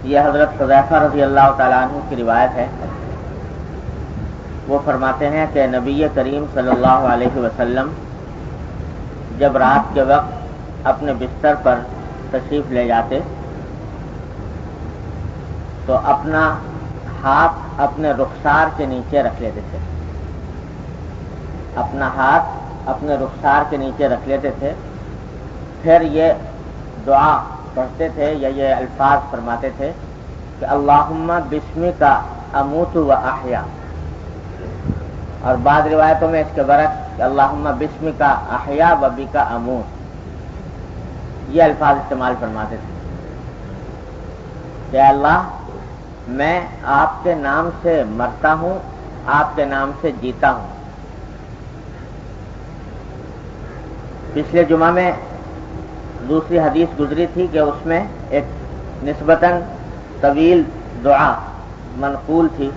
یہ حضرت حذیفہ رضی اللہ تعالیٰ عنہ کی روایت ہے. وہ فرماتے ہیں کہ نبی کریم صلی اللہ علیہ وسلم جب رات کے وقت اپنے بستر پر تشریف لے جاتے تو اپنا ہاتھ اپنے رخسار کے نیچے رکھ لیتے تھے. اپنا ہاتھ اپنے رخسار کے نیچے رکھ لیتے تھے. پھر یہ دعا پڑھتے تھے یا یہ الفاظ فرماتے تھے کہ اللہم بسمک اموت و احیا، اور بعض روایتوں میں اس کے برعکس کہ اللہم بسمک احیا و بک اموت، یہ الفاظ استعمال فرماتے تھے کہ اللہ میں آپ کے نام سے مرتا ہوں، آپ کے نام سے جیتا ہوں. پچھلے جمعہ میں دوسری حدیث گزری تھی کہ اس میں ایک نسبتاً طویل دعا منقول تھی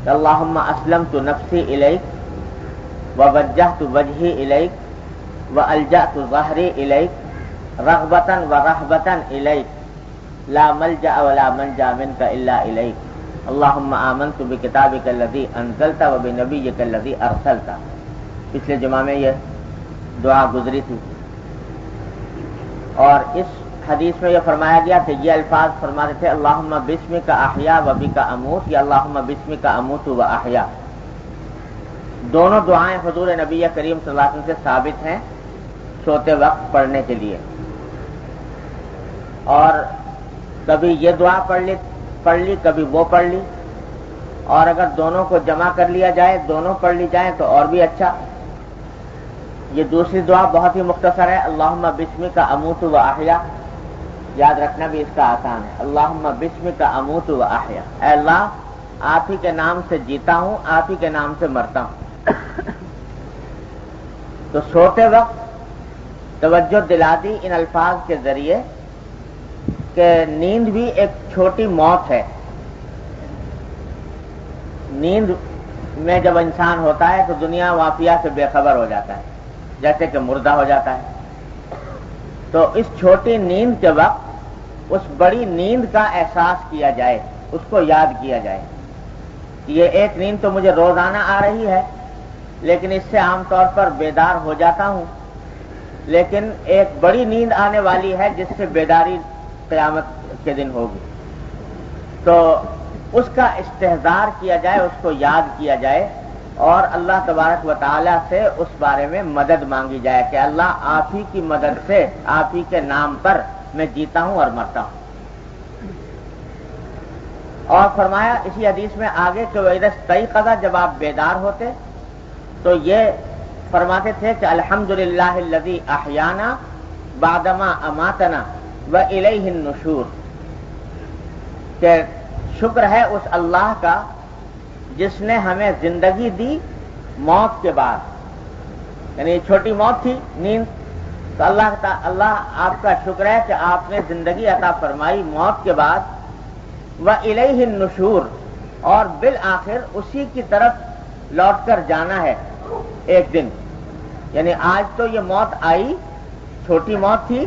کہ اللہم اسلمت نفسی الیک ووجہت وجہی الیک والجأت ظہری الیک رغبتا ورہبتا الیک لا ملجأ ولا منجا منک الا الیک اللہم آمنت بکتابک الذی انزلت وبنبیک الذی ارسلت. پچھلے جمعہ میں یہ دعا گزری تھی. اور اس حدیث میں یہ فرمایا گیا کہ یہ الفاظ فرماتے تھے اللہم بسمک احیا و بک اموت یا اللہم بسمک اموت و احیا. دونوں دعائیں حضور نبی کریم صلی اللہ علیہ وسلم سے ثابت ہیں سوتے وقت پڑھنے کے لیے. اور کبھی یہ دعا پڑھ لی کبھی وہ پڑھ لی، اور اگر دونوں کو جمع کر لیا جائے دونوں پڑھ لی جائیں تو اور بھی اچھا. یہ دوسری دعا بہت ہی مختصر ہے، اللہم بسمک اموت و احیا. یاد رکھنا بھی اس کا آسان ہے، اللہم بسمک اموت و احیا. اے اللہ آپ ہی کے نام سے جیتا ہوں، آپ ہی کے نام سے مرتا ہوں. تو سوتے وقت توجہ دلا دی ان الفاظ کے ذریعے کہ نیند بھی ایک چھوٹی موت ہے. نیند میں جب انسان ہوتا ہے تو دنیا واقعہ سے بے خبر ہو جاتا ہے، جیسے کہ مردہ ہو جاتا ہے. تو اس چھوٹی نیند کے وقت اس بڑی نیند کا احساس کیا جائے، اس کو یاد کیا جائے. یہ ایک نیند تو مجھے روزانہ آ رہی ہے لیکن اس سے عام طور پر بیدار ہو جاتا ہوں، لیکن ایک بڑی نیند آنے والی ہے جس سے بیداری قیامت کے دن ہوگی. تو اس کا استحضار کیا جائے، اس کو یاد کیا جائے اور اللہ تبارک و تعالیٰ سے اس بارے میں مدد مانگی جائے کہ اللہ آپ ہی کی مدد سے آپ ہی کے نام پر میں جیتا ہوں اور مرتا ہوں. اور فرمایا اسی حدیث میں آگے کہ وَإِذَا اسْتَيْقَظَ، جب آپ بیدار ہوتے تو یہ فرماتے تھے کہ الحمدللہ الذی احیانا بعدما اماتنا وإلیہ النشور، کہ شکر ہے اس اللہ کا جس نے ہمیں زندگی دی موت کے بعد. یعنی چھوٹی موت تھی نیند، تو اللہ آپ کا شکر ہے کہ آپ نے زندگی عطا فرمائی موت کے بعد. وإلیہ النشور، اور بالآخر اسی کی طرف لوٹ کر جانا ہے ایک دن. یعنی آج تو یہ موت آئی، چھوٹی موت تھی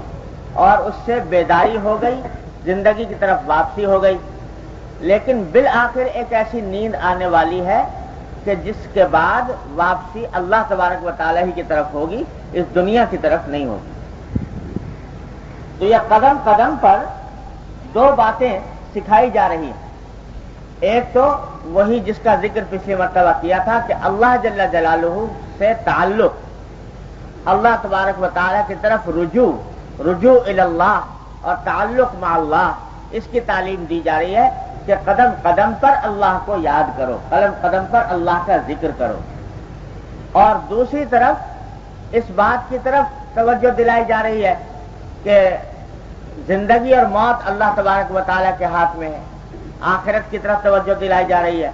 اور اس سے بیداری ہو گئی، زندگی کی طرف واپسی ہو گئی، لیکن بالآخر ایک ایسی نیند آنے والی ہے کہ جس کے بعد واپسی اللہ تبارک و تعالیٰ ہی کی طرف ہوگی، اس دنیا کی طرف نہیں ہوگی. تو یہ قدم قدم پر دو باتیں سکھائی جا رہی ہیں. ایک تو وہی جس کا ذکر پچھلی مرتبہ کیا تھا کہ اللہ جل جلالہ سے تعلق، اللہ تبارک و تعالیٰ کی طرف رجوع الی اللہ اور تعلق مع اللہ، اس کی تعلیم دی جا رہی ہے کہ قدم قدم پر اللہ کو یاد کرو، قدم قدم پر اللہ کا ذکر کرو. اور دوسری طرف اس بات کی طرف توجہ دلائی جا رہی ہے کہ زندگی اور موت اللہ تبارک و تعالیٰ کے ہاتھ میں ہے. آخرت کی طرف توجہ دلائی جا رہی ہے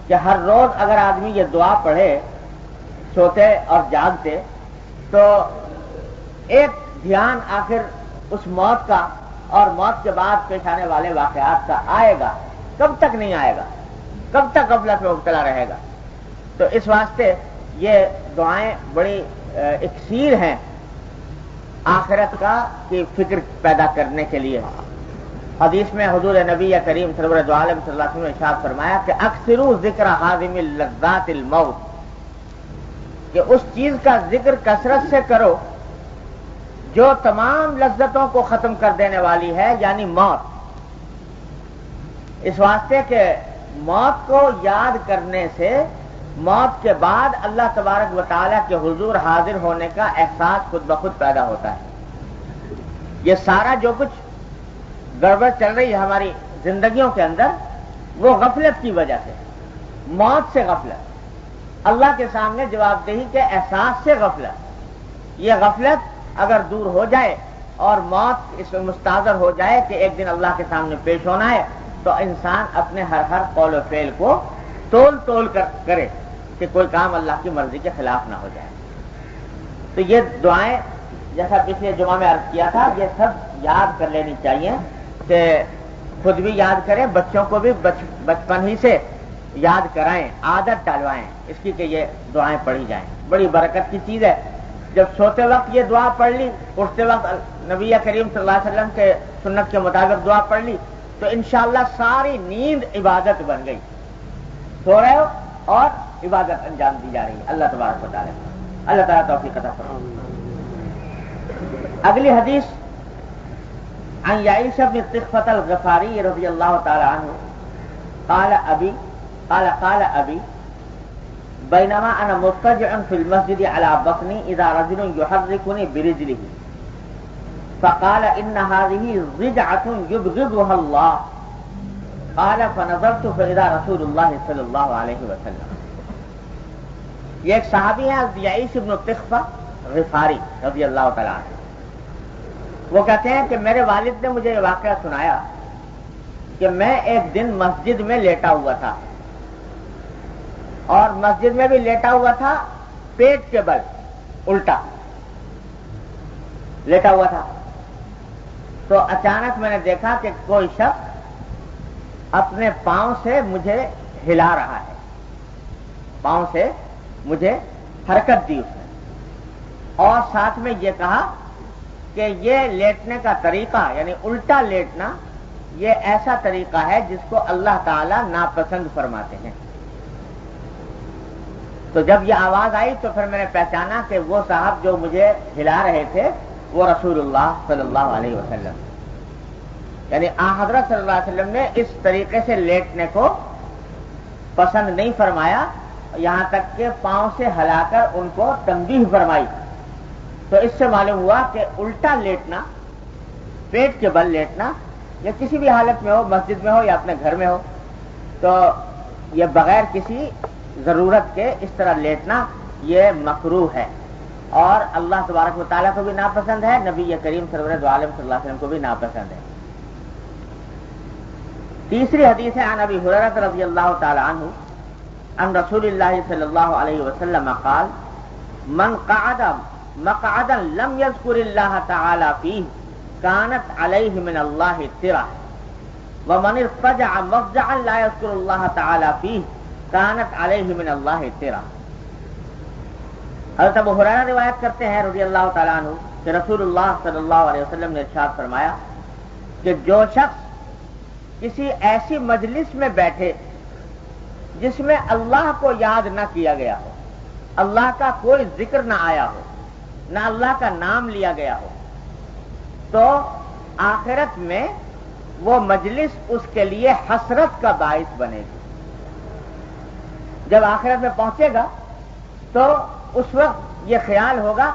کہ ہر روز اگر آدمی یہ دعا پڑھے سوتے اور جاگتے تو ایک دھیان آخر اس موت کا اور موت کے بعد پیش آنے والے واقعات کا آئے گا. کب تک نہیں آئے گا؟ کب تک غفلت میں مبتلا رہے گا؟ تو اس واسطے یہ دعائیں بڑی اکسیر ہیں آخرت کا کی فکر پیدا کرنے کے لیے. حدیث میں حضور نبی کریم سرور دو عالم صلی اللہ علیہ وسلم نے ارشاد فرمایا کہ اکثروا ذکر حازم اللذات الموت، کہ اس چیز کا ذکر کثرت سے کرو جو تمام لذتوں کو ختم کر دینے والی ہے، یعنی موت۔ اس واسطے کہ موت کو یاد کرنے سے موت کے بعد اللہ تبارک و تعالیٰ کے حضور حاضر ہونے کا احساس خود بخود پیدا ہوتا ہے۔ یہ سارا جو کچھ گڑبڑ چل رہی ہے ہماری زندگیوں کے اندر، وہ غفلت کی وجہ سے، موت سے غفلت، اللہ کے سامنے جواب دہی کے احساس سے غفلت۔ یہ غفلت اگر دور ہو جائے اور موت اس میں مستحضر ہو جائے کہ ایک دن اللہ کے سامنے پیش ہونا ہے، تو انسان اپنے ہر قول و فعل کو تول کر کرے کہ کوئی کام اللہ کی مرضی کے خلاف نہ ہو جائے۔ تو یہ دعائیں جیسا پچھلے جمعہ میں عرض کیا تھا، یہ سب یاد کر لینی چاہیے کہ خود بھی یاد کریں، بچوں کو بھی بچپن ہی سے یاد کرائیں، عادت ڈالوائیں اس کی کہ یہ دعائیں پڑھی جائیں۔ بڑی برکت کی چیز ہے۔ جب سوتے وقت یہ دعا پڑھ لی، اٹھتے وقت نبی کریم صلی اللہ علیہ وسلم کے سنت کے مطابق دعا پڑھ لی، تو انشاءاللہ ساری نیند عبادت بن گئی۔ سو رہے ہو اور عبادت انجام دی جا رہی ہے اللہ تبارک و تعالیٰ۔ اللہ تعالیٰ توفیق عطا فرمائے۔ اگلی حدیث عن یعیش بن طخفة الغفاری رضی اللہ تعالی عنہ قال ابی بینما انا مضطجع فی المسجد على بطنی اذا رجل يحركني برجله فقال ان هذه رجعة يبغضها الله قال فنظرت فاذا رسول اللہ صلی اللہ علیہ وسلم۔ یہ ایک صحابی ہے یعیش بن طخفة غفاری رضی اللہ تعالی عنہ۔ وہ کہتے ہیں کہ میرے والد نے مجھے یہ واقعہ سنایا کہ میں ایک دن مسجد میں لیٹا ہوا تھا، اور مسجد میں بھی لیٹا ہوا تھا پیٹ کے بل الٹا لیٹا ہوا تھا۔ تو اچانک میں نے دیکھا کہ کوئی شخص اپنے پاؤں سے مجھے ہلا رہا ہے، پاؤں سے مجھے حرکت دی اس نے، اور ساتھ میں یہ کہا کہ یہ لیٹنے کا طریقہ یعنی الٹا لیٹنا یہ ایسا طریقہ ہے جس کو اللہ تعالیٰ ناپسند فرماتے ہیں۔ تو جب یہ آواز آئی تو پھر میں نے پہچانا کہ وہ صاحب جو مجھے ہلا رہے تھے وہ رسول اللہ صلی اللہ علیہ وسلم، یعنی حضرت صلی اللہ علیہ وسلم نے اس طریقے سے لیٹنے کو پسند نہیں فرمایا، یہاں تک کہ پاؤں سے ہلا کر ان کو تنبیہ فرمائی۔ تو اس سے معلوم ہوا کہ الٹا لیٹنا، پیٹ کے بل لیٹنا، یا کسی بھی حالت میں ہو، مسجد میں ہو یا اپنے گھر میں ہو، تو یہ بغیر کسی ضرورت کے اس طرح لیٹنا یہ مکروہ ہے، اور اللہ تبارک و تعالیٰ کو بھی ناپسند ہے، نبی کریم سرور دو عالم صلی اللہ علیہ وسلم کو بھی ناپسند ہے۔ تیسری حدیث ہے عن ابی ہریرہ رضی اللہ تعالی عنہ عن رسول اللہ صلی اللہ علیہ وسلم قال من قعد مقعدا لم يذكر الله تعالى فيه كانت عليه من الله ترة ومن اضطجع مضجعا لا يذكر الله تعالى فيه كانت عليه من الله ترة۔ حضرت ابو ہریرہ روایت کرتے ہیں رضی اللہ تعالیٰ عنہ کہ رسول اللہ صلی اللہ علیہ وسلم نے ارشاد فرمایا کہ جو شخص کسی ایسی مجلس میں بیٹھے جس میں اللہ کو یاد نہ کیا گیا ہو، اللہ کا کوئی ذکر نہ آیا ہو، نہ اللہ کا نام لیا گیا ہو، تو آخرت میں وہ مجلس اس کے لیے حسرت کا باعث بنے گی۔ جب آخرت میں پہنچے گا تو اس وقت یہ خیال ہوگا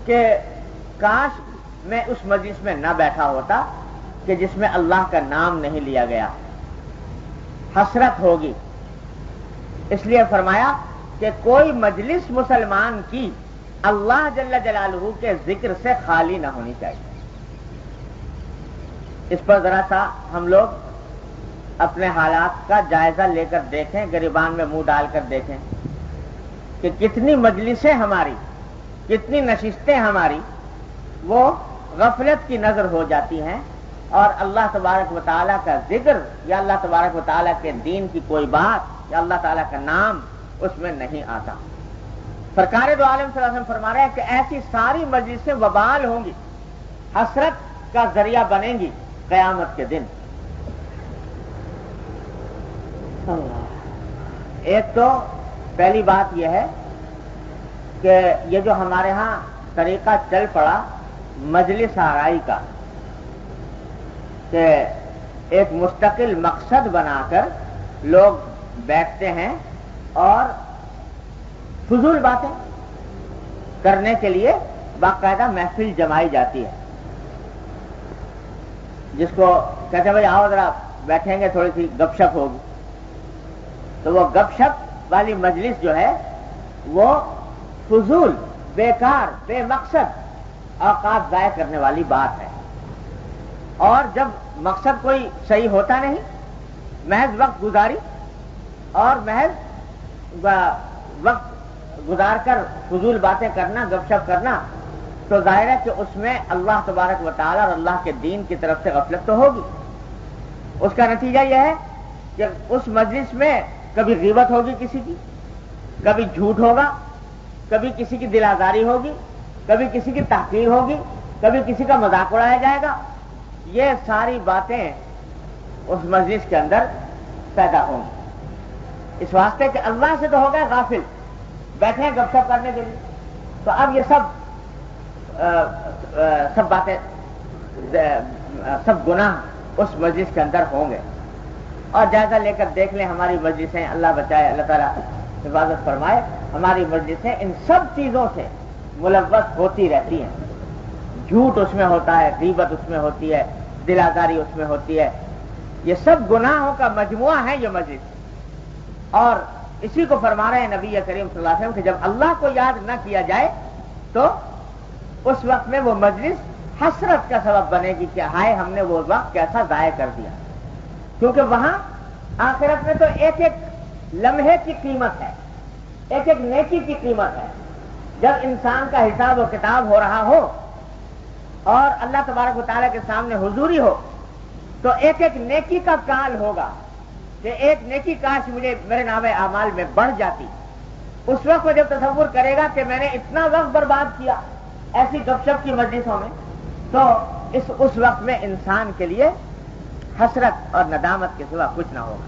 کہ کاش میں اس مجلس میں نہ بیٹھا ہوتا کہ جس میں اللہ کا نام نہیں لیا گیا، حسرت ہوگی۔ اس لیے فرمایا کہ کوئی مجلس مسلمان کی اللہ جل جلالہ کے ذکر سے خالی نہ ہونی چاہیے۔ اس پر ذرا سا ہم لوگ اپنے حالات کا جائزہ لے کر دیکھیں، گریبان میں منہ ڈال کر دیکھیں کہ کتنی مجلسیں ہماری، کتنی نشستیں ہماری وہ غفلت کی نظر ہو جاتی ہیں، اور اللہ تبارک و تعالیٰ کا ذکر یا اللہ تبارک و تعالیٰ کے دین کی کوئی بات یا اللہ تعالیٰ کا نام اس میں نہیں آتا۔ سرکار دو عالم صلی اللہ علیہ وسلم فرما رہے ہیں کہ ایسی ساری مجلسیں وبال ہوں گی، حسرت کا ذریعہ بنیں گی، قیامت کے دن. ایک تو پہلی بات یہ ہے کہ یہ جو ہمارے ہاں طریقہ چل پڑا مجلس آرائی کا، کہ ایک مستقل مقصد بنا کر لوگ بیٹھتے ہیں اور فضول باتیں کرنے کے لیے باقاعدہ محفل جمائی جاتی ہے، جس کو کہتے ہیں بھائی آؤ ذرا بیٹھیں گے، تھوڑی سی گپ شپ ہوگی. تو وہ گپ شپ والی مجلس جو ہے وہ فضول، بیکار، بے مقصد اوقات ضائع کرنے والی بات ہے. اور جب مقصد کوئی صحیح ہوتا نہیں، محض وقت گزاری اور محض وقت گزار کر فضول باتیں کرنا، گپ شپ کرنا، تو ظاہر ہے کہ اس میں اللہ تبارک و تعالی اور اللہ کے دین کی طرف سے غفلت تو ہوگی. اس کا نتیجہ یہ ہے کہ اس مجلس میں کبھی غیبت ہوگی کسی کی، کبھی جھوٹ ہوگا، کبھی کسی کی دل آزاری ہوگی، کبھی کسی کی تحقیر ہوگی، کبھی کسی کا مذاق اڑایا جائے گا. یہ ساری باتیں اس مجلس کے اندر پیدا ہوں گی، اس واسطے کہ اللہ سے تو ہو گئے غافل، بیٹھے ہیں گپ شپ کرنے کے لیے. تو اب یہ سب باتیں، سب گناہ اس مجلس کے اندر ہوں گے. اور جائزہ لے کر دیکھ لیں ہماری مجلسیں، اللہ بچائے، اللہ تعالیٰ حفاظت فرمائے، ہماری مجلسیں ان سب چیزوں سے ملوث ہوتی رہتی ہیں. جھوٹ اس میں ہوتا ہے، غیبت اس میں ہوتی ہے، دل آزاری اس میں ہوتی ہے. یہ سب گناہوں کا مجموعہ ہے یہ مجلس. اور اسی کو فرما رہے ہیں نبی کریم صلی اللہ علیہ وسلم کہ جب اللہ کو یاد نہ کیا جائے تو اس وقت میں وہ مجلس حسرت کا سبب بنے گی کہ ہائے ہم نے وہ وقت کیسا ضائع کر دیا. کیونکہ وہاں آخرت میں تو ایک ایک لمحے کی قیمت ہے، ایک ایک نیکی کی قیمت ہے. جب انسان کا حساب و کتاب ہو رہا ہو اور اللہ تبارک و تعالیٰ کے سامنے حضوری ہو تو ایک ایک نیکی کا کال ہوگا کہ ایک نیکی کاش مجھے میرے نام اعمال میں بڑھ جاتی. اس وقت وہ جب تصور کرے گا کہ میں نے اتنا وقت برباد کیا ایسی گپ شپ کی مجلسوں میں، تو اس وقت میں انسان کے لیے حسرت اور ندامت کے سوا کچھ نہ ہوگا.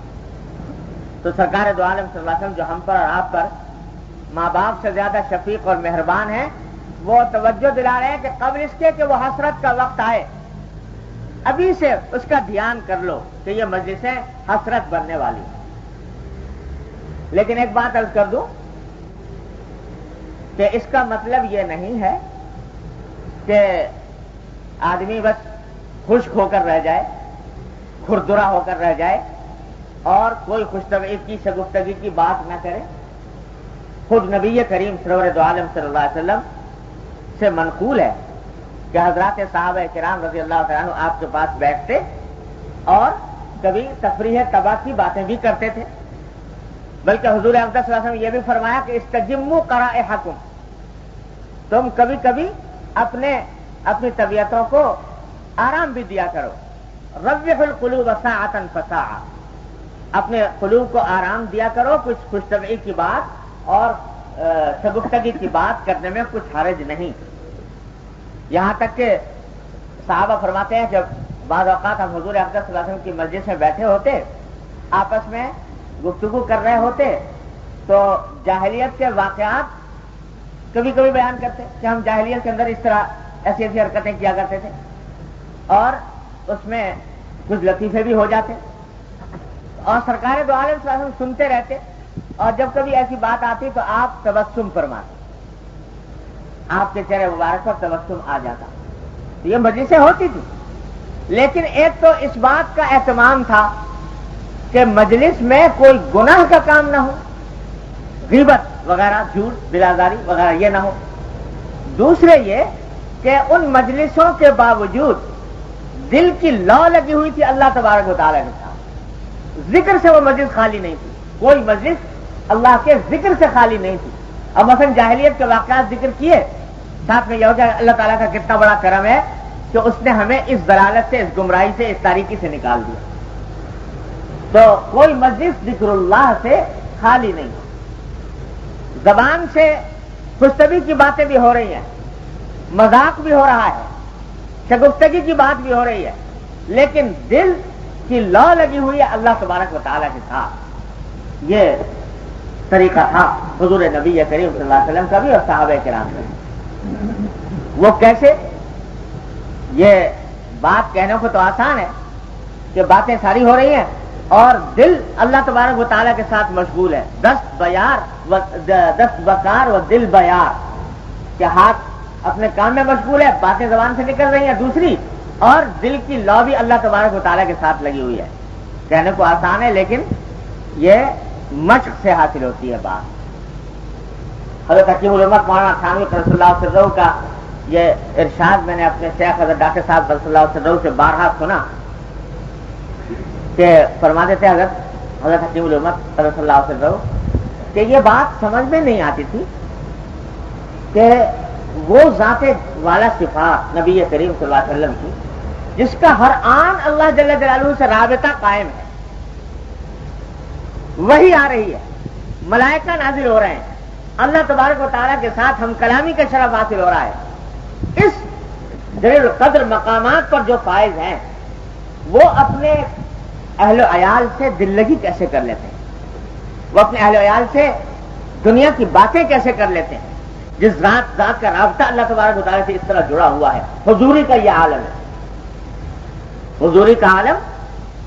تو سرکار دو عالم صلی اللہ علیہ وسلم جو ہم پر اور آپ پر ماں باپ سے زیادہ شفیق اور مہربان ہیں، وہ توجہ دلا رہے ہیں کہ قبل اس کے کہ وہ حسرت کا وقت آئے ابھی سے اس کا دھیان کر لو کہ یہ مجلسیں حسرت بننے والی ہیں. لیکن ایک بات عرض کر دوں کہ اس کا مطلب یہ نہیں ہے کہ آدمی بس خشک ہو کر رہ جائے، کھردرا ہو کر رہ جائے اور کوئی خوش طبعی کی شگفتگی کی بات نہ کرے. خود نبی کریم سرور دو عالم صلی اللہ علیہ وسلم سے منقول ہے کہ حضرات صحابہ کرام رضی اللہ تعالیٰ عنہ آپ کے پاس بیٹھتے اور کبھی تفریح طبع کی باتیں بھی کرتے تھے. بلکہ حضور اقدس صلی اللہ علیہ وسلم یہ بھی فرمایا کہ استجموا قرائحکم، تم کبھی کبھی اپنی طبیعتوں کو آرام بھی دیا کرو. روح القلوب ساعۃ فساعۃ، اپنے قلوب کو آرام دیا کرو، کچھ خوش طبعی کی بات اور شگفتگی کی بات کرنے میں کچھ حرج نہیں. یہاں تک کہ صحابہ فرماتے ہیں جب بعض اوقات ہم حضور اقدس صلی اللہ علیہ وسلم کی مسجد میں بیٹھے ہوتے، آپس میں گفتگو کر رہے ہوتے، تو جاہلیت کے واقعات کبھی کبھی بیان کرتے کہ ہم جاہلیت کے اندر اس طرح ایسی ایسی حرکتیں کیا کرتے تھے، اور اس میں کچھ لطیفے بھی ہو جاتے، اور سرکار دو عالم صلی اللہ علیہ وسلم سنتے رہتے. اور جب کبھی ایسی بات آتی تو آپ تبسم فرماتے، آپ کے چہرے مبارک پر تبسم آ جاتا. یہ مجلسیں ہوتی تھی، لیکن ایک تو اس بات کا اہتمام تھا کہ مجلس میں کوئی گناہ کا کام نہ ہو، غیبت وغیرہ، جھوٹ، دلآزاری وغیرہ یہ نہ ہو. دوسرے یہ کہ ان مجلسوں کے باوجود دل کی لو لگی ہوئی تھی اللہ تبارک و تعالیٰ کے ساتھ، ذکر سے وہ مجلس خالی نہیں تھی. کوئی مجلس اللہ کے ذکر سے خالی نہیں تھی. اب مثلا جاہلیت کے واقعات ذکر کیے، ساتھ میں یہ ہو جائے اللہ تعالیٰ کا کتنا بڑا کرم ہے کہ اس نے ہمیں اس ضلالت سے، اس گمراہی سے، اس تاریکی سے نکال دیا. تو کوئی مجلس ذکر اللہ سے خالی نہیں. زبان سے خوشطبی کی باتیں بھی ہو رہی ہیں، مذاق بھی ہو رہا ہے، شگفتگی کی بات بھی ہو رہی ہے، لیکن دل کی لو لگی ہوئی ہے اللہ تبارک و تعالیٰ کے ساتھ. یہ طریقہ تھا حضور نبی کریم صلی اللہ علیہ وسلم کا بھی اور صحابہ کرام کا بھی. وہ کیسے؟ یہ بات کہنے کو تو آسان ہے کہ باتیں ساری ہو رہی ہیں اور دل اللہ تبارک و تعالیٰ کے ساتھ مشغول ہے. دست بکار و دل بیار، کہ ہاتھ اپنے کام میں مشغول ہے، باتیں زبان سے نکل رہی ہیں دوسری، اور دل کی لو بھی اللہ تبارک و تعالیٰ کے ساتھ لگی ہوئی ہے. کہنے کو آسان ہے لیکن یہ مشق سے حاصل ہوتی ہے بات. حضرت حکیم الامت مولانا تھانوی قدس اللہ سرہ کا یہ ارشاد میں نے اپنے شیخ حضرت ڈاکٹر صاحب قدس اللہ سرہ سے بارہا سنا کہ فرماتے تھے حضرت حکیم الامت قدس اللہ سرہ کہ یہ بات سمجھ میں نہیں آتی تھی کہ وہ ذات والا صفات نبی کریم صلی اللہ علیہ وسلم کی جس کا ہر آن اللہ جل جلالہ سے رابطہ قائم ہے، وہی آ رہی ہے، ملائکہ نازل ہو رہے ہیں، اللہ تبارک و تعالیٰ کے ساتھ ہم کلامی کا شرف حاصل ہو رہا ہے. اس جلیل القدر مقامات پر جو فائز ہیں وہ اپنے اہل و عیال سے دل لگی کیسے کر لیتے ہیں، وہ اپنے اہل و عیال سے دنیا کی باتیں کیسے کر لیتے ہیں، جس ذات کا رابطہ اللہ تبارک و تعالیٰ سے اس طرح جڑا ہوا ہے. حضوری کا یہ عالم ہے. حضوری کا عالم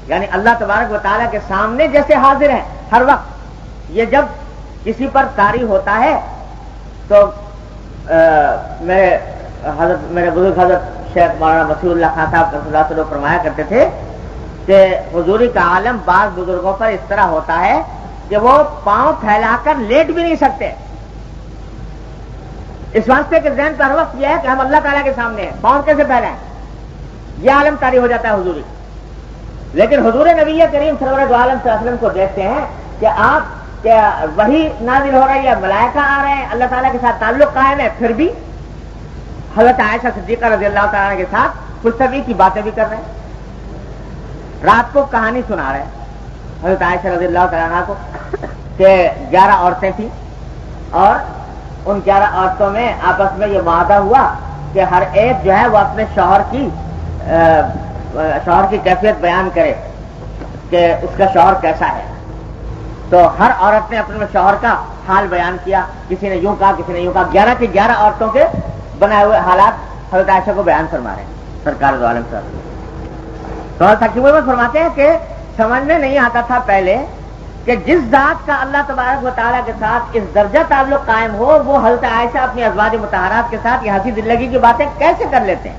یعنی اللہ تبارک و تعالیٰ کے سامنے جیسے حاضر ہیں ہر وقت. یہ جب کسی پر طاری ہوتا ہے تو میرے بزرگ حضرت شیخ مولانا مسیح اللہ خان صاحب رضی اللہ عنہ فرمایا کرتے تھے کہ حضوری کا عالم بعض بزرگوں پر اس طرح ہوتا ہے کہ وہ پاؤں پھیلا کر لیٹ بھی نہیں سکتے. اس واسطے کے ذہن پر ہر وقت یہ ہے کہ ہم اللہ تعالیٰ کے سامنے ہیں، پاؤں کیسے پھیلائیں. یہ عالم طاری ہو جاتا ہے حضوری. لیکن حضور نبی کریم سرور دو عالم صلی اللہ علیہ وسلم کو دیکھتے ہیں کہ آپ کیا وہی نازل ہو رہی ہے، ملائکہ آ رہے ہیں، اللہ تعالیٰ کے ساتھ تعلق قائم ہے، پھر بھی حضرت عائشہ صدیقہ رضی اللہ تعالیٰ کے ساتھ خوشطبی کی باتیں بھی کر رہے ہیں. رات کو کہانی سنا رہے ہیں حضرت عائشہ رضی اللہ تعالیٰ کو کہ 11 عورتیں تھیں اور ان 11 عورتوں میں آپس میں یہ معاہدہ ہوا کہ ہر ایک جو ہے وہ اپنے شوہر کی کیفیت بیان کرے کہ اس کا شوہر کیسا ہے. تو ہر عورت نے اپنے شوہر کا حال بیان کیا، کسی نے یوں کہا کسی نے یوں کہا. 11 کی 11 عورتوں کے بنائے ہوئے حالات حضرت عائشہ کو بیان فرما رہے ہیں سرکار دو عالم صاحب. تو حکیم الامت فرماتے ہیں کہ سمجھ میں نہیں آتا تھا پہلے کہ جس ذات کا اللہ تبارک و تعالیٰ کے ساتھ اس درجہ تعلق قائم ہو وہ حضرت عائشہ اپنی ازواج مطہرات کے ساتھ یہ ہنسی دل لگی کی باتیں کیسے کر لیتے ہیں.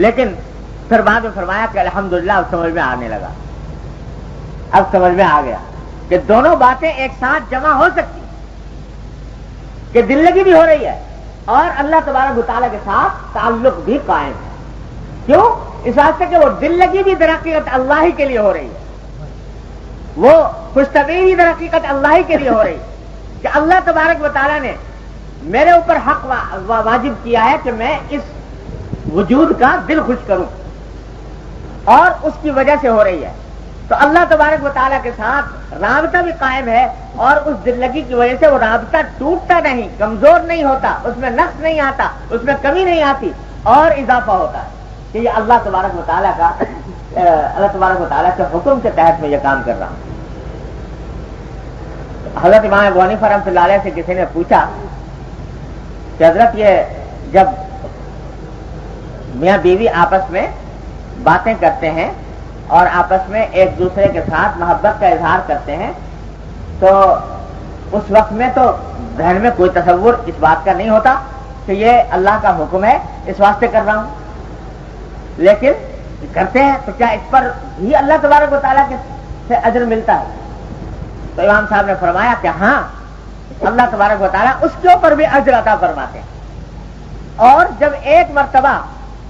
لیکن پھر بعد میں فرمایا کہ الحمدللہ اب سمجھ میں آنے لگا، اب سمجھ میں آ گیا کہ دونوں باتیں ایک ساتھ جمع ہو سکتی، کہ دل لگی بھی ہو رہی ہے اور اللہ تبارک و تعالیٰ کے ساتھ تعلق بھی قائم ہے. کیوں؟ اس واسطے کہ وہ دل لگی بھی در حقیقت اللہ ہی کے لیے ہو رہی ہے، وہ خوشطبی بھی در حقیقت اللہ ہی کے لیے ہو رہی ہے کہ اللہ تبارک و تعالیٰ نے میرے اوپر حق واجب کیا ہے کہ میں اس وجود کا دل خوش کروں، اور اس کی وجہ سے ہو رہی ہے. تو اللہ تبارک و تعالیٰ کے ساتھ رابطہ بھی قائم ہے اور اس دل لگی کی وجہ سے وہ رابطہ ٹوٹتا نہیں، کمزور نہیں ہوتا، اس میں نقص نہیں آتا، اس میں کمی نہیں آتی اور اضافہ ہوتا ہے کہ یہ اللہ تبارک و تعالیٰ کے حکم کے تحت میں یہ کام کر رہا ہوں. حضرت امام ابو حنیفہ رحمۃ اللہ علیہ سے کسی نے پوچھا کہ حضرت یہ جب میاں بیوی آپس میں باتیں کرتے ہیں اور آپس میں ایک دوسرے کے ساتھ محبت کا اظہار کرتے ہیں تو اس وقت میں تو ذہن میں کوئی تصور اس بات کا نہیں ہوتا کہ یہ اللہ کا حکم ہے اس واسطے کر رہا ہوں، لیکن کرتے ہیں تو کیا اس پر بھی اللہ تبارک و تعالیٰ سے اجر ملتا ہے؟ تو امام صاحب نے فرمایا کہ ہاں، اللہ تبارک و تعالیٰ اس کے اوپر بھی اجر عطا فرماتے ہیں. اور جب ایک مرتبہ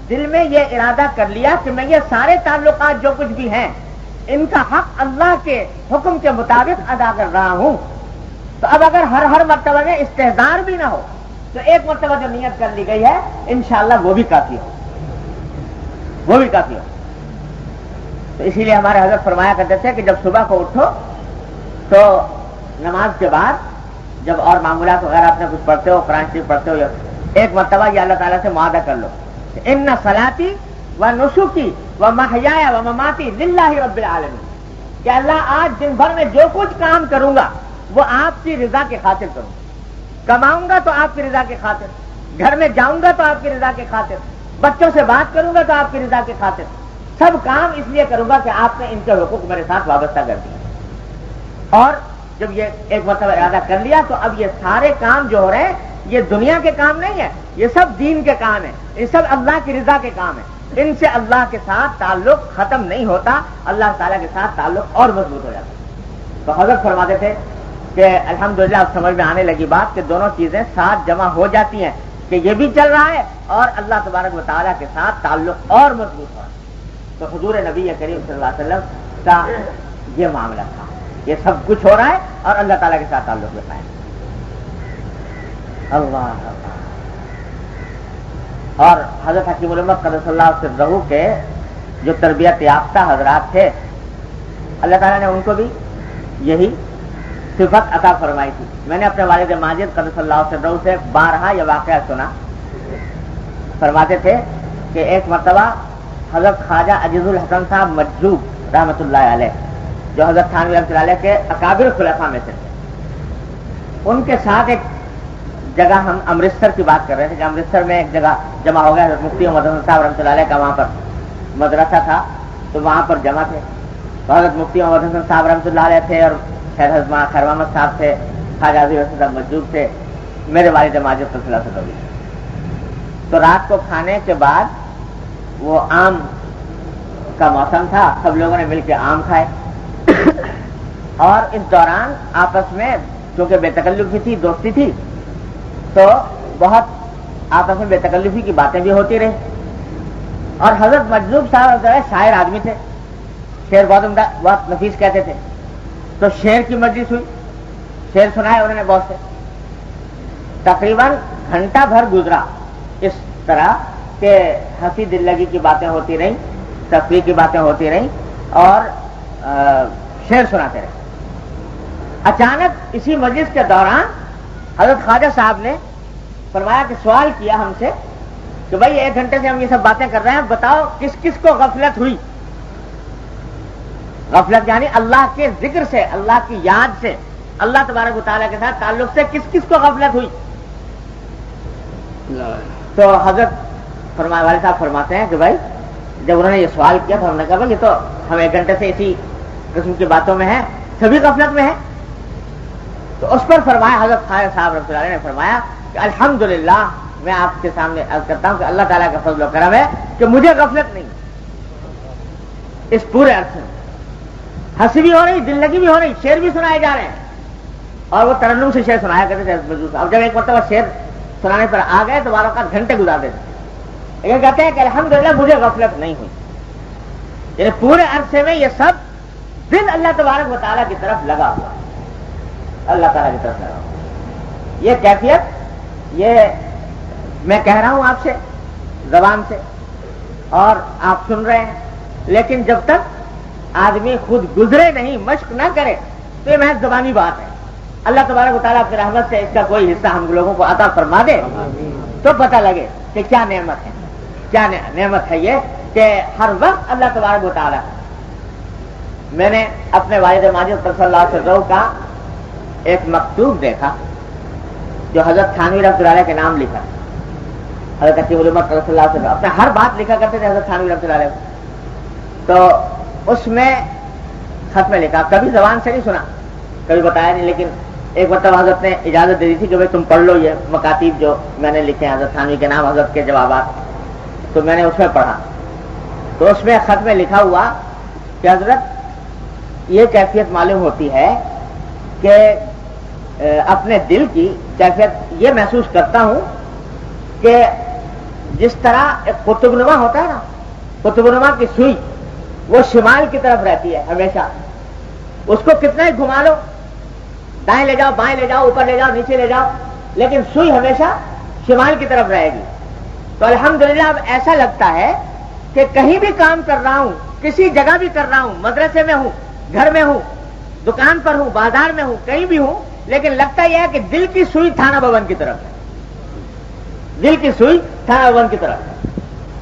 دل میں یہ ارادہ کر لیا کہ میں یہ سارے تعلقات جو کچھ بھی ہیں ان کا حق اللہ کے حکم کے مطابق ادا کر رہا ہوں، تو اب اگر ہر مرتبہ میں استحضار بھی نہ ہو تو ایک مرتبہ جو نیت کر لی گئی ہے انشاءاللہ وہ بھی کافی ہو، وہ بھی کافی ہو. تو اسی لیے ہمارے حضرت فرمایا کرتے تھے کہ جب صبح کو اٹھو تو نماز کے بعد جب اور معمولات وغیرہ اپنے کچھ پڑھتے ہو، قرآن شریف پڑھتے ہو، ایک مرتبہ یہ اللہ تعالیٰ سے معاہدہ کر لو ان صلاتی و نسکی و محیایا و مماتی للہ رب العالمین، کہ اللہ آج دن بھر میں جو کچھ کام کروں گا وہ آپ کی رضا کے خاطر کروں گا، کماؤں گا تو آپ کی رضا کے خاطر، گھر میں جاؤں گا تو آپ کی رضا کے خاطر، بچوں سے بات کروں گا تو آپ کی رضا کے خاطر، سب کام اس لیے کروں گا کہ آپ نے ان کے حقوق میرے ساتھ وابستہ کر دیا۔ اور جب یہ ایک مرتبہ ارادہ کر لیا تو اب یہ سارے کام جو ہو رہے ہیں یہ دنیا کے کام نہیں ہے، یہ سب دین کے کام ہیں، یہ سب اللہ کی رضا کے کام ہیں، ان سے اللہ کے ساتھ تعلق ختم نہیں ہوتا، اللہ تعالیٰ کے ساتھ تعلق اور مضبوط ہو جاتا ہے۔ تو حضرت فرماتے تھے کہ الحمدللہ اب سمجھ میں آنے لگی بات کہ دونوں چیزیں ساتھ جمع ہو جاتی ہیں، کہ یہ بھی چل رہا ہے اور اللہ تبارک و تعالیٰ کے ساتھ تعلق اور مضبوط ہو رہا ہے۔ تو حضور نبی کریم صلی اللہ علیہ وسلم کا یہ معاملہ تھا، یہ سب کچھ ہو رہا ہے اور اللہ تعالیٰ کے ساتھ تعلق رکھا ہے۔ اللہ اور حضرت حکیم الامت قدس اللہ سرہ کے جو تربیت یافتہ حضرات تھے، اللہ تعالیٰ نے ان کو بھی یہی صفت عطا فرمائی تھی۔ میں نے اپنے والد ماجد قدس اللہ سرہ سے بارہا یہ واقعہ سنا، فرماتے تھے کہ ایک مرتبہ حضرت خواجہ عزیز الحسن صاحب مجذوب رحمۃ اللہ علیہ، جو حضرت تھانوی رحمۃ اللہ علیہ کے اکابر خلفاء میں سے تھے، ان کے ساتھ ایک جگہ ہم امرتسر کی بات کر رہے تھے کہ امرتسر میں ایک جگہ جمع ہو گیا، حضرت مفتی محمد حسن صاحب رحمۃ اللہ علیہ کا وہاں پر مدرسہ تھا، تو وہاں پر جمع تھے، تو حضرت مفتی محمد حسن صاحب رحمۃ اللہ علیہ تھے اور خیر محمد صاحب تھے، خواجہ عزیز الحسن صاحب مجذوب تھے، میرے والد ماجد صلی اللہ علیہ وسلم۔ تو رات کو کھانے کے بعد وہ آم کا موسم تھا، سب لوگوں نے مل کے آم کھائے، اور اس دوران آپس میں چونکہ بے تکلفی تھی، دوستی تھی، تو بہت آپس میں بے تکلفی کی باتیں بھی ہوتی رہی۔ اور حضرت مجذوب صاحب شاعر آدمی تھے، شعر بہت عمدہ بہت نفیس کہتے تھے، تو شعر کی مجلس ہوئی، شعر سنائے انہوں نے بہت سے، تقریباً گھنٹہ بھر گزرا اس طرح کہ ہنسی دل لگی کی باتیں ہوتی رہیں، تفریح کی باتیں ہوتی رہیں اور شعر سناتے رہے۔ اچانک اسی مجلس کے دوران حضرت خواجہ صاحب نے فرمایا کہ سوال کیا ہم سے کہ بھائی 1 گھنٹے سے ہم یہ سب باتیں کر رہے ہیں، بتاؤ کس کس کو غفلت ہوئی؟ غفلت یعنی اللہ کے ذکر سے، اللہ کی یاد سے، اللہ تبارک و تعالیٰ کے ساتھ تعلق سے کس کس کو غفلت ہوئی؟ تو حضرت والد صاحب فرماتے ہیں کہ بھائی جب انہوں نے یہ سوال کیا تو ہم نے کہا بھائی یہ تو ہم 1 گھنٹے سے اسی قسم کی باتوں میں ہیں، سبھی غفلت میں ہیں۔ تو اس پر فرمایا حضرت خواجہ صاحب رحمۃ اللہ علیہ نے فرمایا کہ الحمدللہ میں آپ کے سامنے عرض کرتا ہوں کہ اللہ تعالیٰ کا فضل و کرم ہے کہ مجھے غفلت نہیں، اس پورے عرصے میں ہنسی بھی ہو رہی، دل لگی بھی ہو رہی، شعر بھی سنائے جا رہے ہیں، اور وہ ترنم سے شعر سنایا کرتے تھے۔ اب جب ایک مرتبہ شعر سنانے پر آ گئے تو باروں کا گھنٹے گزار دیتے، لیکن کہتے ہیں کہ الحمدللہ مجھے غفلت نہیں ہوئی، یعنی پورے عرصے میں یہ سب دل اللہ تبارک و تعالیٰ کی طرف لگا ہوا ہے، اللہ تعالیٰ کی طرف لگا ہوا۔ یہ کیفیت یہ میں کہہ رہا ہوں آپ سے زبان سے اور آپ سن رہے ہیں، لیکن جب تک آدمی خود گزرے نہیں، مشق نہ کرے تو یہ محض زبانی بات ہے۔ اللہ تبارک و تعالیٰ کی رحمت سے اس کا کوئی حصہ ہم لوگوں کو عطا فرما دے تو پتہ لگے کہ کیا نعمت ہے، کیا نعمت ہے یہ کہ ہر وقت اللہ تبارک و تعالیٰ۔ میں نے اپنے والد ماجد صلی اللہ علیہ وسلم کا ایک مکتوب دیکھا جو حضرت تھانوی رحمۃ اللہ علیہ کے نام لکھا، حضرت حکیم الامت صلی اللہ علیہ وسلم اپنا ہر بات لکھا کرتے تھے حضرت تھانوی رحمۃ اللہ علیہ، تو اس میں خط میں لکھا، کبھی زبان سے نہیں سنا، کبھی بتایا نہیں، لیکن ایک مرتبہ حضرت نے اجازت دے دی تھی کہ بھائی تم پڑھ لو یہ مکاتیب جو میں نے لکھے ہیں حضرت تھانوی کے نام، حضرت کے جوابات، تو میں نے اس میں پڑھا، تو اس میں خط میں لکھا ہوا کہ حضرت یہ کیفیت معلوم ہوتی ہے کہ اپنے دل کی کیفیت یہ محسوس کرتا ہوں کہ جس طرح ایک قطب نما ہوتا ہے نا، قطب نما کی سوئی وہ شمال کی طرف رہتی ہے ہمیشہ، اس کو کتنا ہی گھما لو، دائیں لے جاؤ، بائیں لے جاؤ، اوپر لے جاؤ، نیچے لے جاؤ، لیکن سوئی ہمیشہ شمال کی طرف رہے گی۔ تو الحمدللہ اب ایسا لگتا ہے کہ کہیں بھی کام کر رہا ہوں، کسی جگہ بھی کر رہا ہوں، مدرسے میں ہوں، گھر میں ہوں، دکان پر ہوں، بازار میں ہوں، کہیں بھی ہوں، لیکن لگتا یہ ہے کہ دل کی سوئی تھانہ بھون کی طرف ہے، دل کی سوئی تھانہ بھون کی طرف ہے۔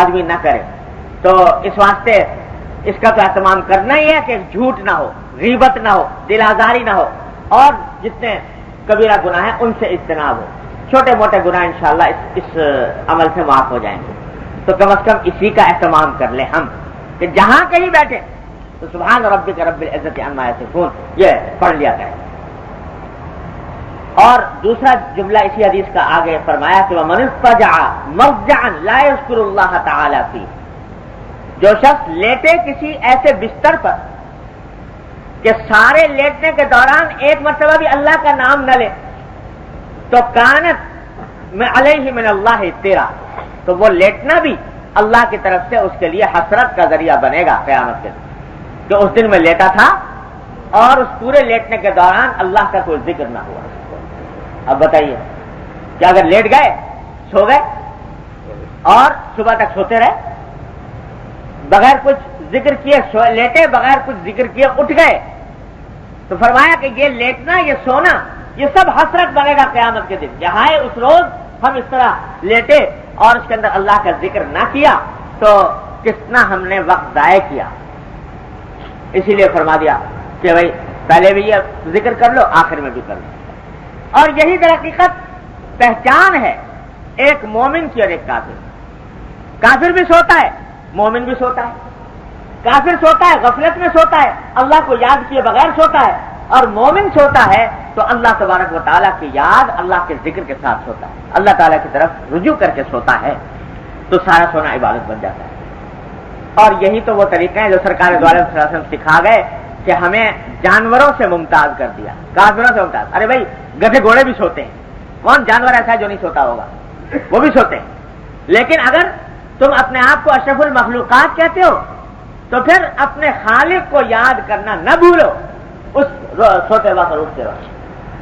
آدمی نہ کرے. تو اس واسطے اس کا تو اہتمام کرنا ہی ہے کہ جھوٹ نہ ہو, غیبت نہ ہو, دل آزاری نہ ہو, اور جتنے کبیرہ گناہ ہیں ان سے اجتناب ہو. چھوٹے موٹے گناہ انشاءاللہ اس عمل سے معاف ہو جائیں گے. تو کم از کم اسی کا اہتمام کر لیں ہم کہ جہاں کہیں بیٹھے تو سبحان ربک رب العزت عما یصفون یہ پڑھ لیا کریں. اور دوسرا جملہ اسی حدیث کا آگے فرمایا کہ وَمَنِ اضْطَجَعَ مَضْجَعًا لَا يَذْكُرُ اللَّهَ تَعَالَى فِيهِ, جو شخص لیٹے کسی ایسے بستر پر کہ سارے لیٹنے کے دوران ایک مرتبہ بھی اللہ کا نام نہ لے, تو کانت میں علیہ من اللہ تیرا, تو وہ لیٹنا بھی اللہ کی طرف سے اس کے لیے حسرت کا ذریعہ بنے گا قیامت کے دن, کہ اس دن میں لیٹا تھا اور اس پورے لیٹنے کے دوران اللہ کا کوئی ذکر نہ ہوا. اب بتائیے کہ اگر لیٹ گئے, سو گئے اور صبح تک سوتے رہے بغیر کچھ ذکر کیے, لیٹے بغیر کچھ ذکر کیے اٹھ گئے, تو فرمایا کہ یہ لیٹنا یہ سونا یہ سب حسرت بنے گا قیامت کے دن. یہاں اس روز ہم اس طرح لیٹے اور اس کے اندر اللہ کا ذکر نہ کیا تو کتنا ہم نے وقت ضائع کیا. اسی لیے فرما دیا کہ بھائی پہلے بھی یہ ذکر کر لو, آخر میں بھی کر لو. اور یہی در حقیقت پہچان ہے ایک مومن کی اور ایک کافر. کافر بھی سوتا ہے, مومن بھی سوتا ہے. کافر سوتا ہے غفلت میں سوتا ہے, اللہ کو یاد کیے بغیر سوتا ہے, اور مومن سوتا ہے تو اللہ تبارک و تعالیٰ کی یاد اللہ کے ذکر کے ساتھ سوتا ہے, اللہ تعالیٰ کی طرف رجوع کر کے سوتا ہے, تو سارا سونا عبادت بن جاتا ہے. اور یہی تو وہ طریقے ہیں جو سرکار دو عالم صلی اللہ علیہ وسلم سکھا گئے کہ ہمیں جانوروں سے ممتاز کر دیا, کافروں سے ممتاز. ارے بھائی گدھے گھوڑے بھی سوتے ہیں, کون جانور ایسا ہے جو نہیں سوتا ہوگا, وہ بھی سوتے ہیں. لیکن اگر تم اپنے آپ کو اشرف المخلوقات کہتے ہو تو پھر اپنے خالق کو یاد کرنا نہ بھولو اس سوتے وقت اور اٹھتے وقت.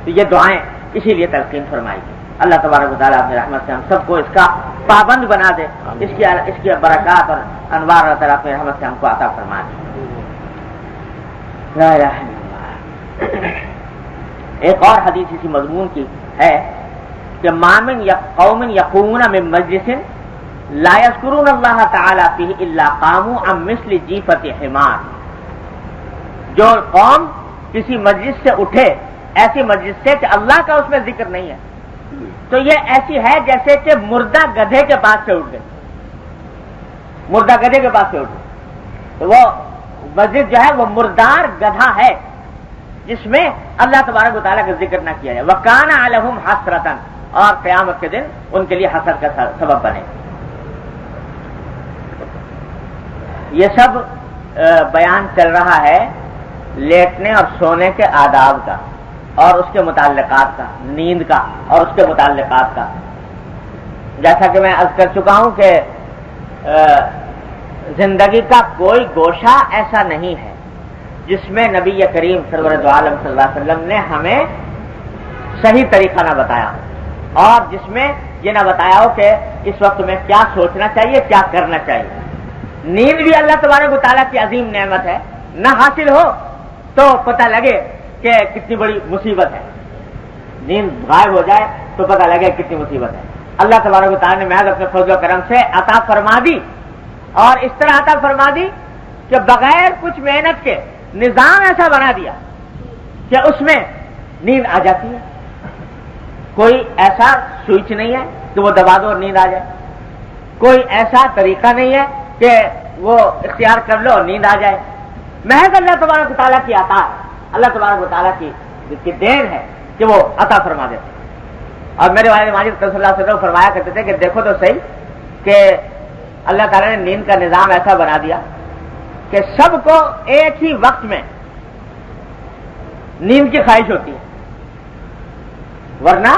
تو یہ دعائیں اسی لیے تلقین فرمائی گئی. اللہ تبارک و تعالیٰ اپنی رحمت سے ہم سب کو اس کا پابند بنا دے, اس کی برکات اور انوار اللہ تعالیٰ اپنی رحمت سے ہم کو عطا فرما دے. لا الہ الا اللہ. ایک اور حدیث اسی مضمون کی ہے کہ ما من قوم یقومون من مجلس لا یذکرون اللہ تعالی فیہ الا قاموا عن مثل جیفۃ حمار. جو قوم کسی مجلس سے اٹھے, ایسی مجلس سے کہ اللہ کا اس میں ذکر نہیں ہے, تو یہ ایسی ہے جیسے کہ مردہ گدھے کے پاس سے اٹھ گئے, مردہ گدھے کے پاس سے اٹھ گئے. تو وہ مسجد جو ہے وہ مردار گدھا ہے جس میں اللہ تبارک و تعالیٰ کا ذکر نہ کیا جائے. وَكَانَ عَلَيْهُمْ حَسْرَةً, اور قیامت کے دن ان کے لیے حسرت کا سبب بنے. یہ سب بیان چل رہا ہے لیٹنے اور سونے کے آداب کا اور اس کے متعلقات کا, نیند کا اور اس کے متعلقات کا. جیسا کہ میں عرض کر چکا ہوں کہ زندگی کا کوئی گوشہ ایسا نہیں ہے جس میں نبی کریم سرور دو عالم صلی اللہ علیہ وسلم نے ہمیں صحیح طریقہ نہ بتایا ہو, اور جس میں یہ نہ بتایا ہو کہ اس وقت میں کیا سوچنا چاہیے, کیا کرنا چاہیے. نیند بھی اللہ تبارک و تعالیٰ کی عظیم نعمت ہے, نہ حاصل ہو تو پتہ لگے کہ کتنی بڑی مصیبت ہے. نیند غائب ہو جائے تو پتہ لگے کتنی مصیبت ہے. اللہ تبارک و تعالیٰ نے محض اپنے فضل و کرم سے عطا فرما دی, اور اس طرح عطا فرما دی کہ بغیر کچھ محنت کے نظام ایسا بنا دیا کہ اس میں نیند آ جاتی ہے. کوئی ایسا سوئچ نہیں ہے کہ وہ دبا دو اور نیند آ جائے, کوئی ایسا طریقہ نہیں ہے کہ وہ اختیار کر لو اور نیند آ جائے. محض اللہ تبارک و تعالیٰ کی عطا ہے, اللہ تبارک و تعالیٰ کی دین ہے کہ وہ عطا فرما دیتے. اور میرے والد ماجد صلی اللہ علیہ وسلم فرمایا کرتے تھے کہ دیکھو تو صحیح کہ اللہ تعالیٰ نے نیند کا نظام ایسا بنا دیا کہ سب کو ایک ہی وقت میں نیند کی خواہش ہوتی ہے. ورنہ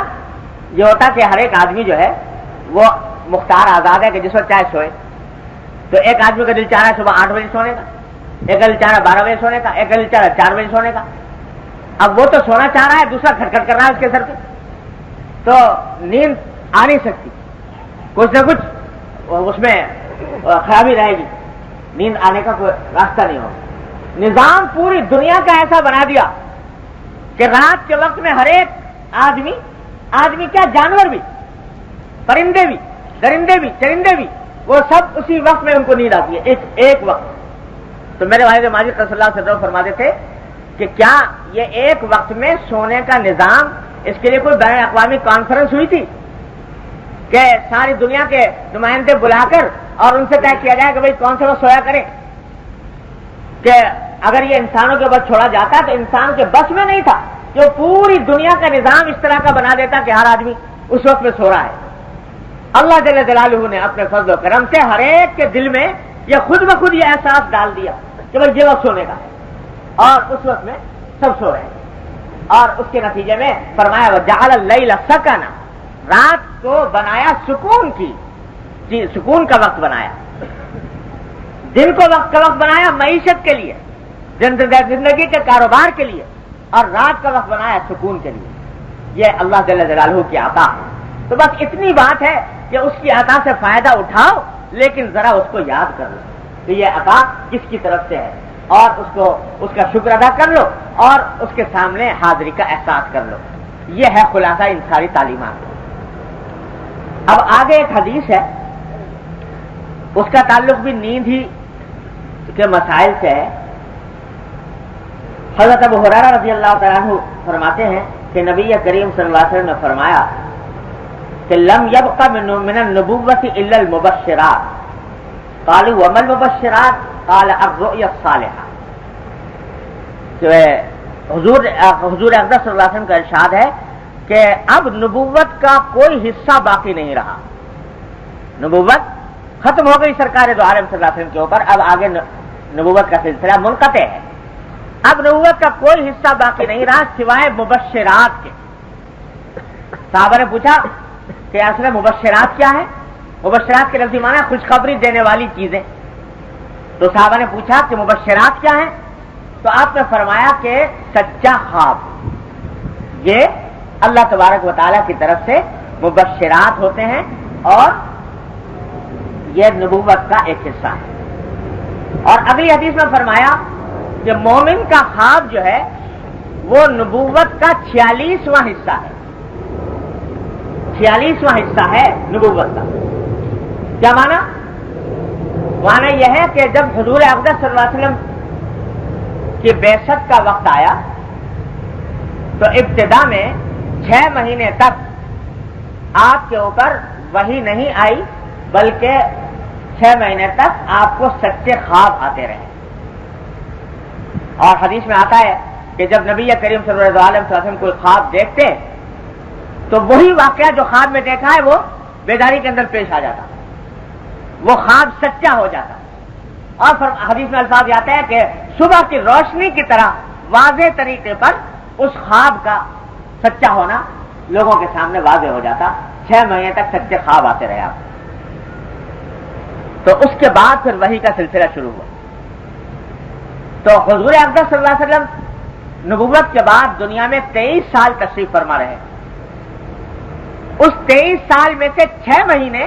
یہ ہوتا کہ ہر ایک آدمی جو ہے وہ مختار آزاد ہے کہ جس وقت چاہے سوئے. تو ایک آدمی کا دل چاہ رہا ہے صبح 8 بجے سونے کا, ایک کا دل چاہ رہا ہے 12 بجے سونے کا, ایک کا دل چاہ رہا ہے 4 بجے سونے کا. اب وہ تو سونا چاہ رہا ہے, دوسرا کھٹکھٹ کر رہا ہے اس کے سر پہ, تو نیند آ نہیں سکتی. کچھ نہ کچھ اس میں خرابی رہے گی, نیند آنے کا کوئی راستہ نہیں ہوگا. نظام پوری دنیا کا ایسا بنا دیا کہ رات کے وقت میں ہر ایک آدمی کیا جانور بھی, پرندے بھی, درندے بھی, چرندے بھی, وہ سب اسی وقت میں ان کو نیند آتی ہے، ایک وقت۔ تو میرے والد ماجد صلی اللہ علیہ وسلم فرماتے تھے کہ کیا یہ ایک وقت میں سونے کا نظام، اس کے لیے کوئی بین الاقوامی کانفرنس ہوئی تھی کہ ساری دنیا کے نمائندے بلا کر اور ان سے طے کیا جائے کہ بھئی کون سے وقت سویا کریں؟ کہ اگر یہ انسانوں کے اوپر چھوڑا جاتا تو انسان کے بس میں نہیں تھا کہ وہ پوری دنیا کا نظام اس طرح کا بنا دیتا کہ ہر آدمی اس وقت میں سو رہا ہے۔ اللہ جل جلالہ نے اپنے فضل و کرم سے ہر ایک کے دل میں یہ خود بخود یہ احساس ڈال دیا کہ بھئی یہ وقت سونے کا ہے، اور اس وقت میں سب سو رہے ہیں۔ اور اس کے نتیجے میں فرمایا وجعل اللیل سکنا، رات کو بنایا سکون کی، سکون کا وقت بنایا، دن کو وقت کا وقت بنایا معیشت کے لیے، زندگی کے کاروبار کے لیے، اور رات کا وقت بنایا سکون کے لیے۔ یہ اللہ جل جلالہ کی عطا ہے۔ تو بس اتنی بات ہے کہ اس کی عطا سے فائدہ اٹھاؤ، لیکن ذرا اس کو یاد کر لو کہ یہ عطا کس کی طرف سے ہے، اور اس کا شکر ادا کر لو، اور اس کے سامنے حاضری کا احساس کر لو۔ یہ ہے خلاصہ ان ساری تعلیمات۔ اب آگے ایک حدیث ہے، اس کا تعلق بھی نیند ہی کے مسائل سے ہے۔ حضرت ابو ہریرہ رضی اللہ تعالیٰ عنہ فرماتے ہیں کہ نبی کریم صلی اللہ علیہ وسلم نے فرمایا کہ لم یبق من النبوۃ الا المبشرات، قالوا وما المبشرات؟ قال الرؤیا الصالحہ۔ کہ حضور اقدس صلی اللہ علیہ وسلم کا ارشاد ہے کہ اب نبوت کا کوئی حصہ باقی نہیں رہا، نبوت ختم ہو گئی سرکار دو عالم صلی اللہ علیہ وسلم کے اوپر، اب آگے نبوت کا سلسلہ منقطع ہے۔ اب نبوت کا کوئی حصہ باقی نہیں رہا سوائے مبشرات کے۔ صحابہ نے پوچھا کہ اصل مبشرات کیا ہے؟ مبشرات کے لفظی معنی خوشخبری دینے والی چیزیں۔ تو صحابہ نے پوچھا کہ مبشرات کیا ہیں؟ تو آپ نے فرمایا کہ سچا خواب، یہ اللہ تبارک و تعالیٰ کی طرف سے مبشرات ہوتے ہیں، اور یہ نبوت کا ایک حصہ ہے۔ اور اگلی حدیث میں فرمایا کہ مومن کا خواب جو ہے وہ نبوت کا 46واں حصہ ہے، 46واں حصہ ہے نبوت کا۔ کیا معنی؟ معنی یہ ہے کہ جب حضور اقدس صلی اللہ علیہ وسلم کی بعثت کا وقت آیا تو ابتدا میں 6 مہینے تک آپ کے اوپر وحی نہیں آئی، بلکہ 6 مہینے تک آپ کو سچے خواب آتے رہے۔ اور حدیث میں آتا ہے کہ جب نبی کریم صلی اللہ علیہ وسلم کوئی خواب دیکھتے تو وہی واقعہ جو خواب میں دیکھا ہے وہ بیداری کے اندر پیش آ جاتا، وہ خواب سچا ہو جاتا۔ اور حدیث میں الفاظ آتا ہے کہ صبح کی روشنی کی طرح واضح طریقے پر اس خواب کا سچا ہونا لوگوں کے سامنے واضح ہو جاتا۔ 6 مہینے تک سچے خواب آتے رہے آپ۔ تو اس کے بعد پھر وحی کا سلسلہ شروع ہوا۔ تو حضور اقدس صلی اللہ علیہ وسلم نبوت کے بعد دنیا میں 23 سال تشریف فرما رہے۔ اس 23 سال میں سے 6 مہینے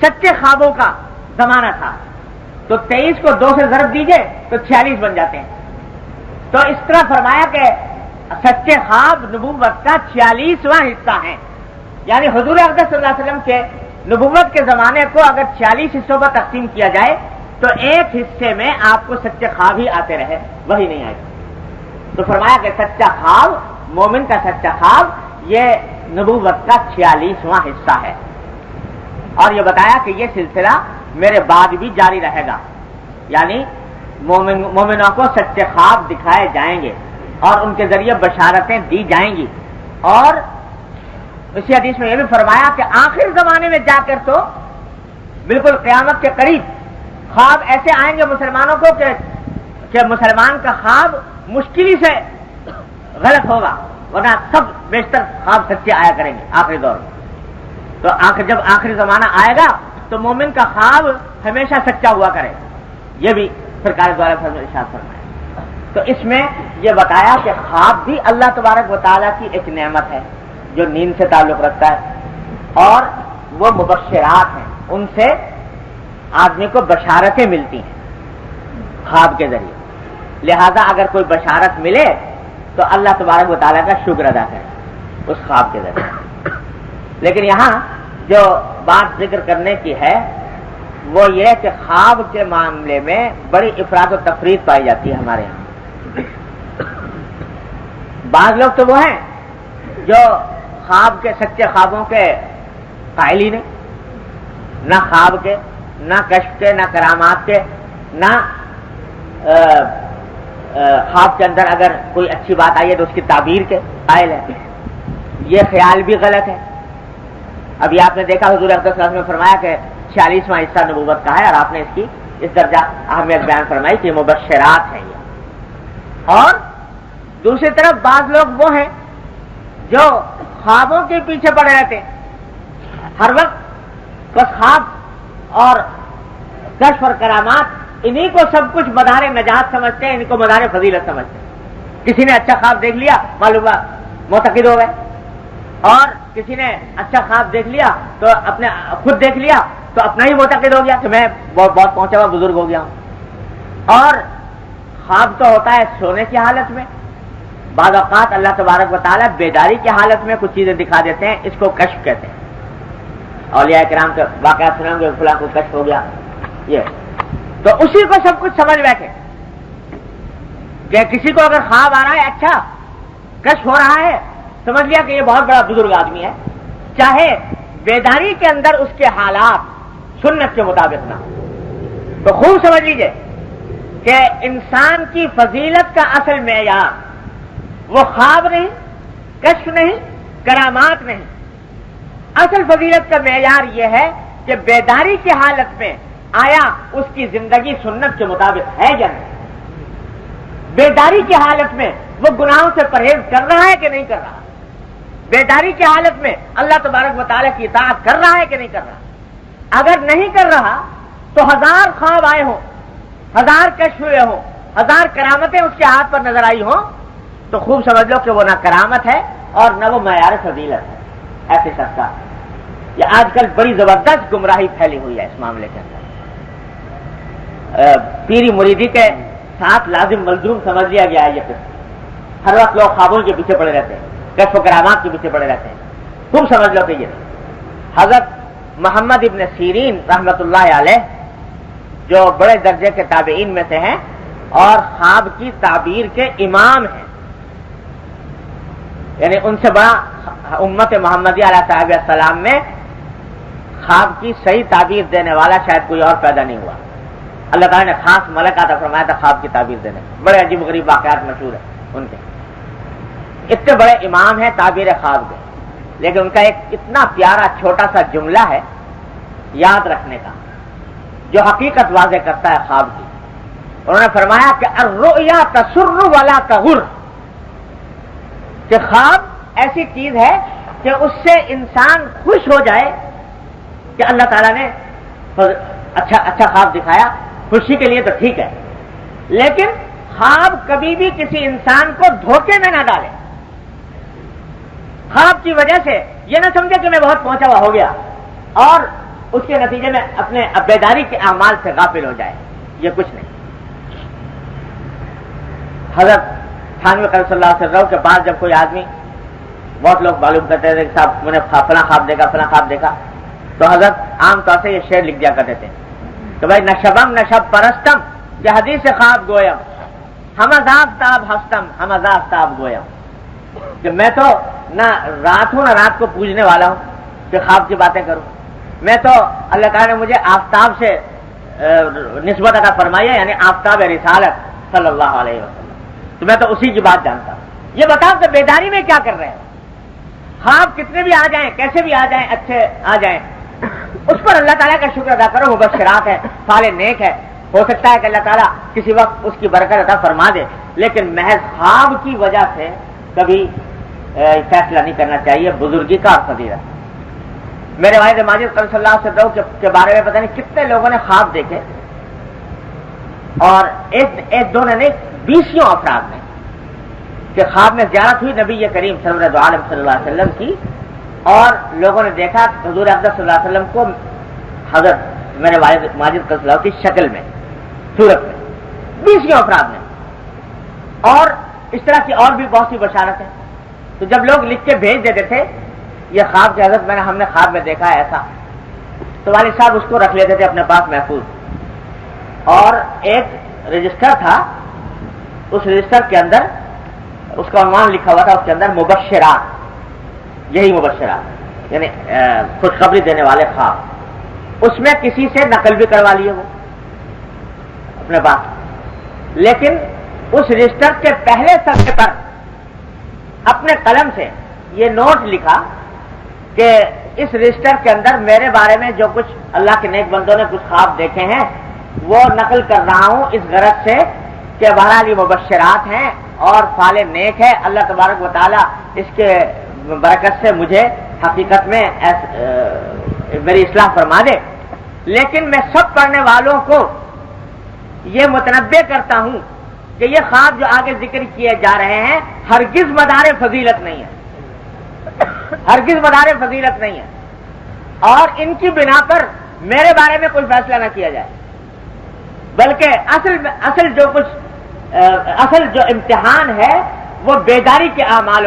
سچے خوابوں کا زمانہ تھا، تو 23 کو 2 سے ضرب دیجئے تو 46 بن جاتے ہیں۔ تو اس طرح فرمایا کہ سچے خواب نبوت کا 46واں حصہ ہیں، یعنی حضور اقدس صلی اللہ علیہ وسلم کے نبوت کے زمانے کو اگر 46 حصوں پر تقسیم کیا جائے تو ایک حصے میں آپ کو سچے خواب ہی آتے رہے، وہی نہیں آئے۔ تو فرمایا کہ سچا خواب، مومن کا سچا خواب، یہ نبوت کا 46واں حصہ ہے۔ اور یہ بتایا کہ یہ سلسلہ میرے بعد بھی جاری رہے گا، یعنی مومنوں کو سچے خواب دکھائے جائیں گے اور ان کے ذریعے بشارتیں دی جائیں گی۔ اور اسی حدیث میں یہ بھی فرمایا کہ آخر زمانے میں جا کر تو بالکل قیامت کے قریب خواب ایسے آئیں گے مسلمانوں کو کہ مسلمان کا خواب مشکل ہی سے غلط ہوگا، ورنہ سب بیشتر خواب سچے آیا کریں گے آخری دور میں۔ تو جب آخری زمانہ آئے گا تو مومن کا خواب ہمیشہ سچا ہوا کرے، یہ بھی سرکار دوارا ارشاد فرمایا۔ تو اس میں یہ بتایا کہ خواب بھی اللہ تبارک و تعالیٰ کی ایک نعمت ہے جو نیند سے تعلق رکھتا ہے، اور وہ مبشرات ہیں، ان سے آدمی کو بشارتیں ملتی ہیں خواب کے ذریعے۔ لہذا اگر کوئی بشارت ملے تو اللہ تبارک و تعالیٰ کا شکر ادا کرے اس خواب کے ذریعے۔ لیکن یہاں جو بات ذکر کرنے کی ہے وہ یہ کہ خواب کے معاملے میں بڑی افراد و تفرید پائی جاتی ہے ہمارے یہاں. بعض لوگ تو وہ ہیں جو خواب کے سچے خوابوں کے قائل ہی نہیں، نہ خواب کے، نہ کشف کے، نہ کرامات کے، نہ خواب کے اندر اگر کوئی اچھی بات آئی ہے تو اس کی تعبیر کے قائل ہے. یہ خیال بھی غلط ہے. ابھی آپ نے دیکھا حضور اقدس صلی اللہ علیہ وسلم نے فرمایا کہ 46واں حصہ نبوت کا ہے، اور آپ نے اس کی اس درجہ اہمیت بیان فرمائی کہ مبشرات ہیں یہ. اور دوسری طرف بعض لوگ وہ ہیں جو خوابوں کے پیچھے پڑے رہتے ہیں، ہر وقت بس خواب اور کشف اور کرامات انہی کو سب کچھ مدار نجات سمجھتے ہیں، ان کو مدار فضیلت سمجھتے ہیں. کسی نے اچھا خواب دیکھ لیا معلوم ہوا معتقد ہو گئے، اور کسی نے اچھا خواب دیکھ لیا تو اپنے خود دیکھ لیا تو اپنا ہی معتقد ہو گیا کہ میں بہت پہنچا ہوا بزرگ ہو گیا ہوں. اور خواب تو ہوتا ہے سونے کی حالت میں، بعض اوقات اللہ تبارک و تعالیٰ بیداری کی حالت میں کچھ چیزیں دکھا دیتے ہیں، اس کو کشف کہتے ہیں. اولیاء کرام کے واقعات سنیں گے، فلاں کو کشف ہو گیا، یہ تو اسی کو سب کچھ سمجھ بیٹھے کہ کسی کو اگر خواب آ رہا ہے اچھا کشف ہو رہا ہے، سمجھ لیا کہ یہ بہت بڑا بزرگ آدمی ہے، چاہے بیداری کے اندر اس کے حالات سنت کے مطابق نہ. تو خوب سمجھ لیجئے کہ انسان کی فضیلت کا اصل معیار وہ خواب نہیں، کشف نہیں، کرامات نہیں. اصل فضیلت کا معیار یہ ہے کہ بیداری کی حالت میں آیا اس کی زندگی سنت کے مطابق ہے یا نہیں. بیداری کی حالت میں وہ گناہوں سے پرہیز کر رہا ہے کہ نہیں کر رہا. بیداری کی حالت میں اللہ تبارک و تعالیٰ کی اطاعت کر رہا ہے کہ نہیں کر رہا. اگر نہیں کر رہا تو 1000 خواب آئے ہوں، 1000 کشف ہوئے ہوں، 1000 کرامتیں اس کے ہاتھ پر نظر آئی ہوں، تو خوب سمجھ لو کہ وہ نہ کرامت ہے اور نہ وہ معیار فضیلت ہے. ایسے شخص کا یہ آج کل بڑی زبردست گمراہی پھیلی ہوئی ہے اس معاملے کے اندر. پیری مریدی کے ساتھ لازم ملزوم سمجھ لیا گیا ہے یہ قسم. ہر وقت لوگ خوابوں کے پیچھے پڑے رہتے ہیں، کشف و کرامات کے پیچھے پڑے رہتے ہیں. خوب سمجھ لو کہ یہ حضرت محمد ابن سیرین رحمت اللہ علیہ جو بڑے درجے کے تابعین میں سے ہیں اور خواب کی تعبیر کے امام ہیں، یعنی ان سے بڑا امت محمدیہ علیہ السلام میں خواب کی صحیح تعبیر دینے والا شاید کوئی اور پیدا نہیں ہوا. اللہ تعالیٰ نے خاص ملک عطا فرمایا تھا خواب کی تعبیر دینے. بڑے عجیب غریب واقعات مشہور ہیں ان کے. اتنے بڑے امام ہیں تعبیر خواب کے، لیکن ان کا ایک اتنا پیارا چھوٹا سا جملہ ہے یاد رکھنے کا جو حقیقت واضح کرتا ہے خواب کی. انہوں نے فرمایا کہ الرؤیا تسر ولا تغر، کہ خواب ایسی چیز ہے کہ اس سے انسان خوش ہو جائے کہ اللہ تعالیٰ نے اچھا خواب دکھایا، خوشی کے لیے تو ٹھیک ہے، لیکن خواب کبھی بھی کسی انسان کو دھوکے میں نہ ڈالے. خواب کی وجہ سے یہ نہ سمجھے کہ میں بہت پہنچا ہوا ہو گیا اور اس کے نتیجے میں اپنے بیداری کے اعمال سے غافل ہو جائے. یہ کچھ نہیں. حضرت تھانوی قدس صلی اللہ علیہ وسلم کے پاس جب کوئی آدمی، بہت لوگ معلوم کرتے تھے کہ صاحب میں نے فلاں خواب دیکھا، فلاں خواب دیکھا، تو حضرت عام طور سے یہ شعر لکھ دیا کرتے تھے کہ بھائی نشبم نشب پرستم کہ حدیث خواب گویم، ہم آفتاب ہستم ہم آفتاب گویم، کہ میں تو نہ رات ہوں نہ رات کو پوجنے والا ہوں کہ خواب کی باتیں کروں. میں تو اللہ تعالیٰ نے مجھے آفتاب سے نسبت عطا فرمائی ہے، یعنی آفتاب رسالت صلی اللہ علیہ وسلم، تو میں تو اسی کی بات جانتا ہوں. یہ بتاؤ کہ بیداری میں کیا کر رہے ہیں. خواب کتنے بھی آ جائیں، کیسے بھی آ جائیں، اچھے آ جائیں، اس پر اللہ تعالیٰ کا شکر ادا کرو. مبشرات ہے، فال نیک ہے، ہو سکتا ہے کہ اللہ تعالیٰ کسی وقت اس کی برکت عطا فرما دے، لیکن محض خواب کی وجہ سے کبھی فیصلہ نہیں کرنا چاہیے بزرگی کا اور فضیلت. میرے والد ماجد صلی اللہ علیہ وسلم کے بارے میں پتہ نہیں کتنے لوگوں نے خواب دیکھے، اور ایک دو نے نہیں 20 افراد نے کہ خواب میں زیارت ہوئی نبی کریم سرور عالم صلی اللہ علیہ وسلم کی، اور لوگوں نے دیکھا حضور اقدس صلی اللہ علیہ وسلم کو حضرت میرے والد ماجد صلی اللہ کی شکل میں، صورت میں. 20 افراد نے. اور اس طرح کی اور بھی بہت سی بشارتیں. تو جب لوگ لکھ کے بھیج دیتے تھے یہ خواب کی حضرت ہم نے خواب میں دیکھا ہے ایسا، تو والد صاحب اس کو رکھ لیتے تھے اپنے پاس محفوظ. اور ایک رجسٹر تھا، اس رجسٹر کے اندر اس کا عنوان لکھا ہوا تھا، اس کے اندر مبشرات، یہی مبشرات یعنی خوشخبری دینے والے خواب. اس میں کسی سے نقل بھی کروا لیے وہ اپنے پاس، لیکن اس رجسٹر کے پہلے صفحے پر اپنے قلم سے یہ نوٹ لکھا کہ اس رجسٹر کے اندر میرے بارے میں جو کچھ اللہ کے نیک بندوں نے کچھ خواب دیکھے ہیں وہ نقل کر رہا ہوں اس غرض سے کہ بہرحال یہ مبشرات ہیں اور فعال نیک ہے. اللہ تبارک و تعالیٰ اس کے برکت سے مجھے حقیقت میں میری اصلاح فرما دے. لیکن میں سب پڑھنے والوں کو یہ متنبع کرتا ہوں کہ یہ خواب جو آگے ذکر کیے جا رہے ہیں ہرگز مدار فضیلت نہیں ہے، ہرگز مدار فضیلت نہیں ہے، اور ان کی بنا پر میرے بارے میں کوئی فیصلہ نہ کیا جائے، بلکہ اصل جو امتحان ہے وہ بیداری کے اعمال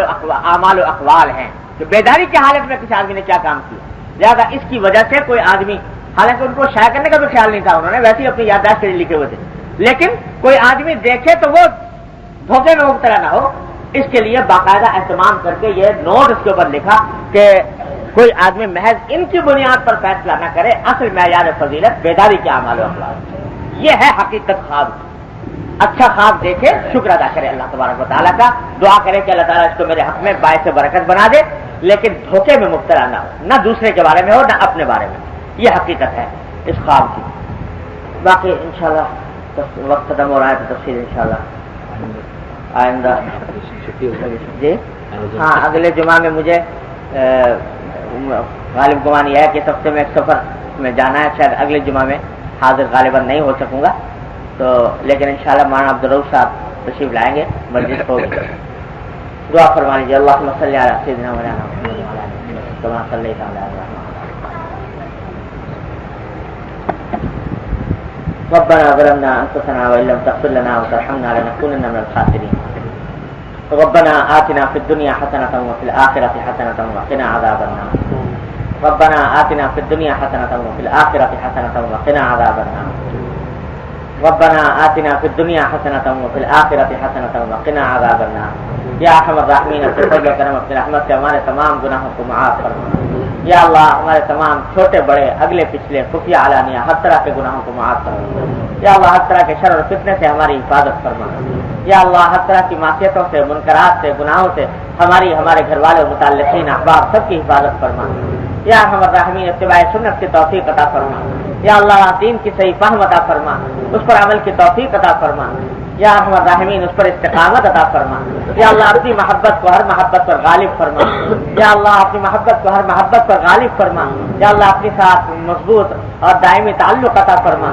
و اقوال ہیں کہ بیداری کی حالت میں کسی آدمی نے کیا کام کیا. لہذا اس کی وجہ سے کوئی آدمی، حالانکہ ان کو شائع کرنے کا بھی خیال نہیں تھا، انہوں نے ویسے ہی اپنی یادداشت کے لیے لکھے ہوئے تھے، لیکن کوئی آدمی دیکھے تو وہ دھوکے میں مبتلا نہ ہو، اس کے لیے باقاعدہ اہتمام کر کے یہ نوٹ اس کے اوپر لکھا کہ کوئی آدمی محض ان کی بنیاد پر فیصلہ نہ کرے، اصل معیار فضیلت بیداری کے اعمال و اقوال. یہ ہے حقیقت خواب. اچھا خواب دیکھے، شکر ادا کرے اللہ تبارک و تعالیٰ کا، دعا کرے کہ اللہ تعالیٰ اس کو میرے حق میں باعث برکت بنا دے، لیکن دھوکے میں مبتلا نہ ہو، نہ دوسرے کے بارے میں ہو نہ اپنے بارے میں. یہ حقیقت ہے اس خواب کی. باقی انشاءاللہ وقت ختم ہو رہا ہے تو تفصیل انشاءاللہ آئندہ. جی ہاں، اگلے جمعہ میں مجھے غالب گمان یہ ہے کہ اس ہفتے میں ایک سفر میں جانا ہے، شاید اگلے جمعہ میں حاضر غالباً نہیں ہو سکوں گا، تو لیکن انشاءاللہ مولانا عبدالرؤوف صاحب تشریف لائیں گے، مسجد ہوگی. دعا فرما لیجیے. اللہم صلی علی سیدنا مولانا محمد وعلی آلہ محمد کما صلیت علی ابراہیم. ربنا ظلمنا انفسنا وان لم تغفر لنا وترحمنا لنكونن من الخاسرين. ربنا آتنا في الدنيا حسنة وفي الآخرة حسنة وقنا عذاب النار. ربنا آتنا في الدنيا حسنة وفي الآخرة حسنة وقنا عذاب النار. ربنا آتنا في الدنيا حسنة وفي الآخرة حسنة وقنا عذاب النار. یا ارحم الراحمین اپنے فضل و کرم اپنی رحمت سے ہمارے تمام گناہوں کو معاف فرما. یا اللہ ہمارے تمام چھوٹے بڑے اگلے پچھلے خفیہ علانیہ ہر طرح کے گناہوں کو معاف فرما. یا اللہ ہر طرح کے شر اور فتنے سے ہماری حفاظت فرما. یا اللہ ہر طرح کی معصیتوں سے، منکرات سے، گناہوں سے ہمارے گھر والے، متعلقین، احباب سب کی حفاظت فرما. یا ارحم الراحمین اتباع سنت کی توفیق عطا فرما. یا اللہ دین کی صحیح فہم عطا فرما، اس پر عمل کی توفیق عطا فرما. یا ارحم الراحمین اس پر استقامت عطا فرما. یا اللہ اپنی محبت کو ہر محبت پر غالب فرما. یا اللہ اپنی محبت کو ہر محبت پر غالب فرما. یا اللہ اپنے ساتھ مضبوط اور دائمی تعلق عطا فرما.